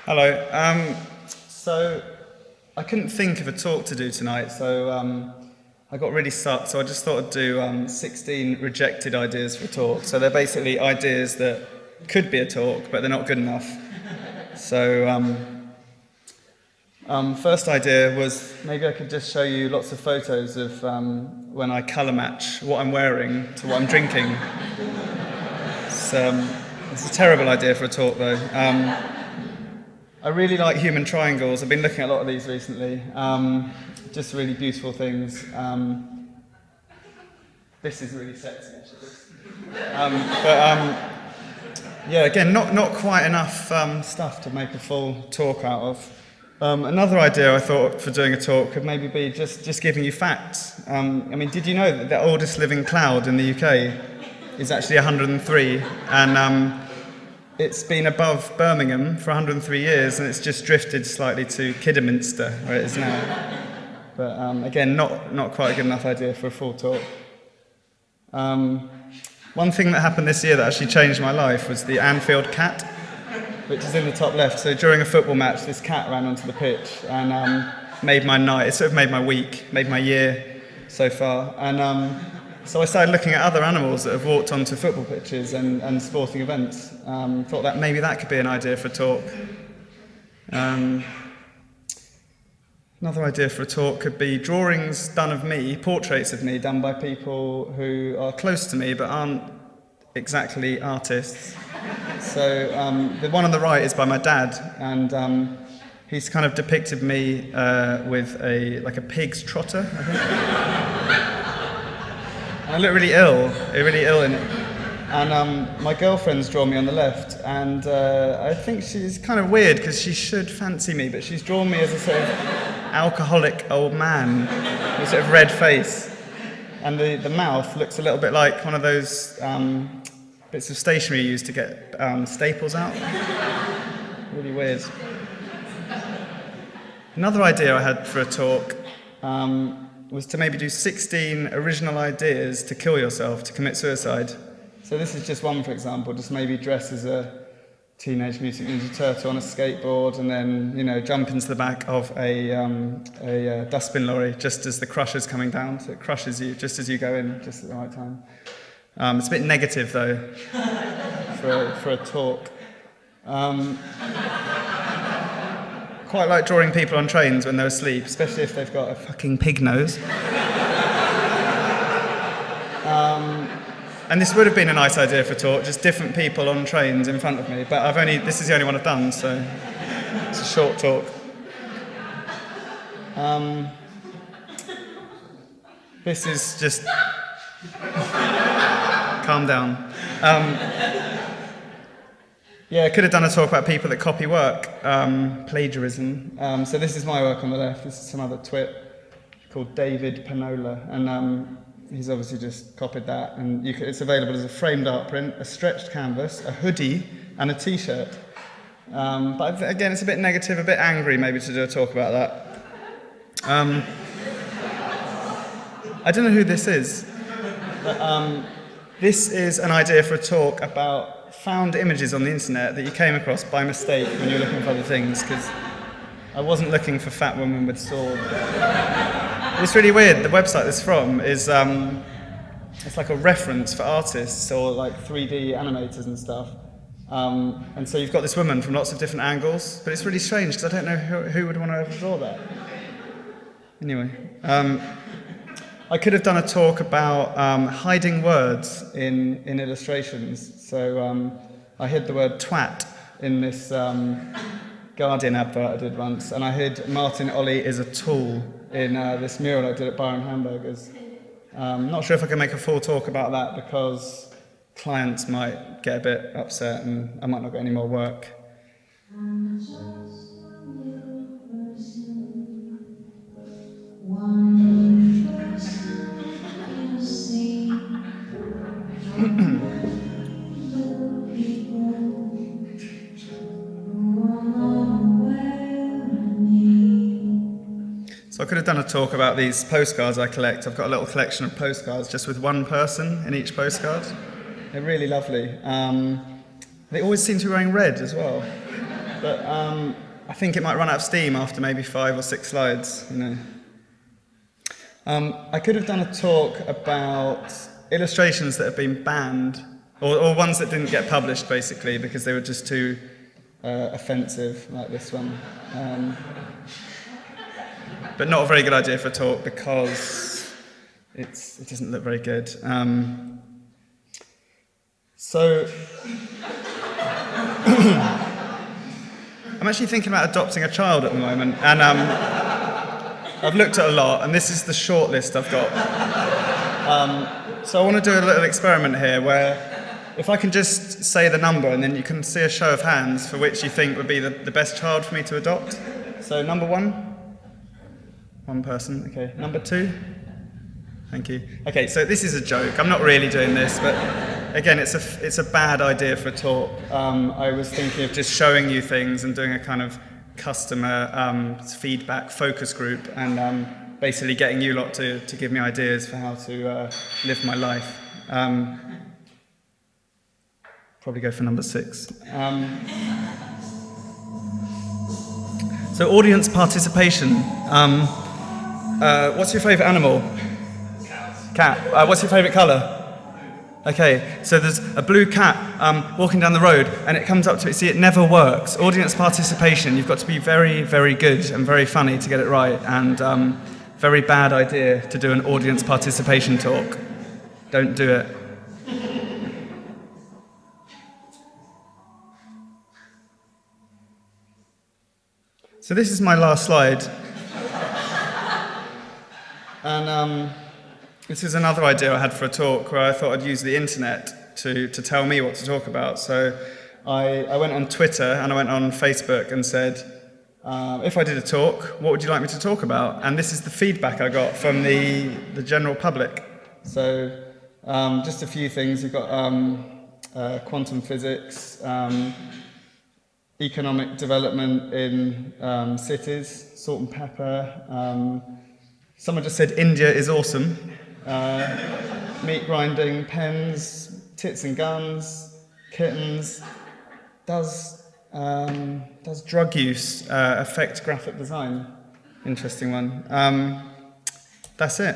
Hello. So I couldn't think of a talk to do tonight, so I got really stuck. So I just thought I'd do 16 rejected ideas for a talk. So they're basically ideas that could be a talk, but they're not good enough. So first idea was maybe I could just show you lots of photos of when I colour match what I'm wearing to what I'm drinking. It's a terrible idea for a talk, though. I really like human triangles. I've been looking at a lot of these recently. Just really beautiful things. This is really sexy, actually. Yeah, again, not quite enough stuff to make a full talk out of. Another idea I thought for doing a talk could maybe be just giving you facts. I mean, did you know that the oldest living cloud in the UK is actually 103? And it's been above Birmingham for 103 years, and it's just drifted slightly to Kidderminster, where it is now. But again, not quite a good enough idea for a full talk. One thing that happened this year that actually changed my life was the Anfield cat, which is in the top left. So during a football match, this cat ran onto the pitch and made my night. It sort of made my week, made my year so far. And so I started looking at other animals that have walked onto football pitches and sporting events. Thought that maybe that could be an idea for a talk. Another idea for a talk could be drawings done of me, portraits of me, done by people who are close to me but aren't exactly artists. So the one on the right is by my dad, and he's kind of depicted me with a pig's trotter, I think. I look really ill in it. And my girlfriend's drawn me on the left, and I think she's kind of weird because she should fancy me, but she's drawn me as a sort of alcoholic old man with a sort of red face. And the mouth looks a little bit like one of those bits of stationery you use to get staples out. Really weird. Another idea I had for a talk was to maybe do 16 original ideas to kill yourself, to commit suicide. So this is just one, for example, just maybe dress as a Teenage Mutant Ninja Turtle on a skateboard and then, you know, jump into the back of a dustbin lorry just as the crusher's coming down, so it crushes you just as you go in, just at the right time. It's a bit negative, though, for a talk. Quite like drawing people on trains when they're asleep, especially if they've got a fucking pig nose. And this would have been a nice idea for a talk, just different people on trains in front of me, but this is the only one I've done, so it's a short talk. This is just... Calm down. Yeah, I could have done a talk about people that copy work, plagiarism. So this is my work on the left. This is some other twit called David Panola, and he's obviously just copied that. And it's available as a framed art print, a stretched canvas, a hoodie, and a T-shirt. But again, it's a bit negative, a bit angry maybe to do a talk about that. I don't know who this is, but this is an idea for a talk about found images on the internet that you came across by mistake when you were looking for other things, because I wasn't looking for fat women with sword. It's really weird. The website this from is it's like a reference for artists or like 3D animators and stuff. And so you've got this woman from lots of different angles, but it's really strange because I don't know who would want to ever draw that. Anyway, I could have done a talk about hiding words in illustrations. So I hid the word twat in this Guardian advert I did once, and I hid Martin Ollie is a tool in this mural I did at Byron Hamburgers. Not sure if I can make a full talk about that because clients might get a bit upset and I might not get any more work. So I could have done a talk about these postcards I collect. I've got a little collection of postcards just with one person in each postcard. They're really lovely. They always seem to be wearing red as well. But I think it might run out of steam after maybe 5 or 6 slides, you know. I could have done a talk about illustrations that have been banned, or ones that didn't get published, basically, because they were just too offensive, like this one. But not a very good idea for a talk, because it doesn't look very good. So I'm actually thinking about adopting a child at the moment, and I've looked at a lot, and this is the short list I've got. So I want to do a little experiment here where if I can just say the number and then you can see a show of hands for which you think would be the best child for me to adopt. So number 1 person, okay. Number 2, thank you. Okay, so this is a joke. I'm not really doing this, but again, it's a bad idea for a talk. I was thinking of just showing you things and doing a kind of customer feedback focus group and basically getting you lot to give me ideas for how to live my life. Probably go for number 6. So audience participation. What's your favourite animal? Cat. What's your favourite colour? Okay, so there's a blue cat walking down the road, and it comes up to it. See, it never works. Audience participation, you've got to be very, very good and very funny to get it right, and very bad idea to do an audience participation talk. Don't do it. So this is my last slide. And this is another idea I had for a talk where I thought I'd use the internet to tell me what to talk about. So I went on Twitter and I went on Facebook and said, if I did a talk, what would you like me to talk about? And this is the feedback I got from the general public. So just a few things. You've got quantum physics, economic development in cities, salt and pepper. Someone just said India is awesome. Meat grinding, pens, tits and guns, kittens. Does drug use affect graphic design? Interesting one. That's it.